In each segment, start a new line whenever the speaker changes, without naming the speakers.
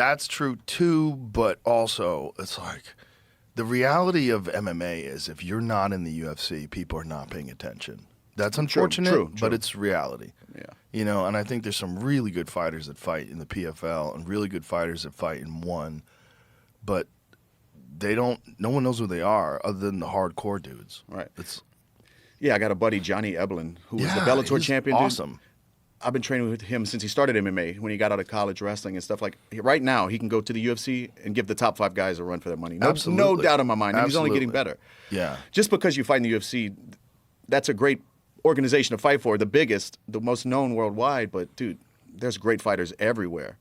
That's true too, but also it's like the reality of MMA is if you're not in the UFC, people are not paying attention. That's unfortunate,
True.
but it's reality.
Yeah.
You know, and I think there's some really good fighters that fight in the PFL and really good fighters that fight in ONE, but no one knows who they are other than the hardcore dudes.
Right.
It's
Yeah, I got a buddy, Johnny Eblin, who was the
yeah,
Bellator
he's
champion. Dude.
awesome.
I've been training with him since he started MMA, when he got out of college wrestling and stuff. Like, right now, he can go to the UFC and give the top 5 guys a run for their money. No doubt in my mind. And he's only getting better.
Yeah.
Just because you fight in the UFC, that's a great organization to fight for. The biggest, the most known worldwide. But, dude, there's great fighters everywhere.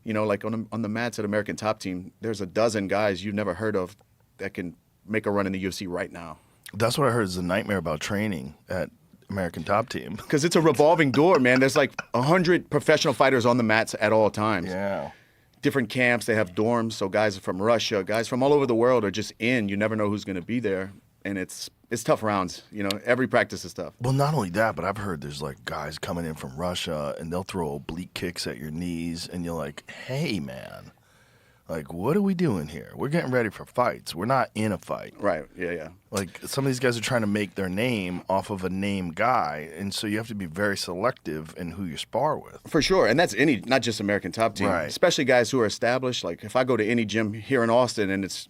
You know, like on the mats at American Top Team, there's a dozen guys you've never heard of that can make a run in the UFC right now.
That's what I heard is a nightmare about training at American Top Team.
Because it's a revolving door, man. There's like 100 professional fighters on the mats at all times.
Yeah.
Different camps, they have dorms, so guys from Russia, guys from all over the world are just in. You never know who's going to be there, and it's tough rounds. You know, every practice is tough.
Well, not only that, but I've heard there's like guys coming in from Russia, and they'll throw oblique kicks at your knees, and you're like, hey, man. Like, what are we doing here? We're getting ready for fights. We're not in a fight.
Right, yeah.
Like, some of these guys are trying to make their name off of a name guy, and so you have to be very selective in who you spar with.
For sure, and that's not just American Top Team.
Right.
Especially guys who are established. Like, if I go to any gym here in Austin and it's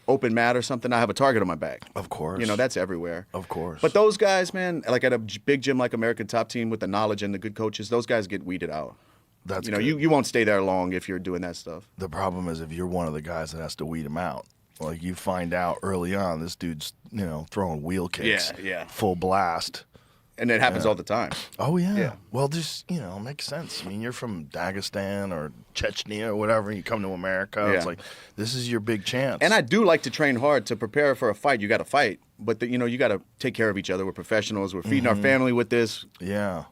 open mat or something, I have a target on my back.
Of course.
You know, that's everywhere.
Of course.
But those guys, man, like at a big gym like American Top Team with the knowledge and the good coaches, those guys get weeded out.
That's
good. You won't stay there long if you're doing that stuff.
The problem is if you're one of the guys that has to weed him out. Like, you find out early on this dude's, throwing wheel kicks.
Yeah.
Full blast.
And it happens all the time.
Oh, yeah.
Yeah.
Well, just, it makes sense. I mean, you're from Dagestan or Chechnya or whatever, and you come to America.
Yeah.
It's like, this is your big chance.
And I do like to train hard to prepare for a fight. You got to fight. But, you got to take care of each other. We're professionals. We're feeding our family with this.
Yeah.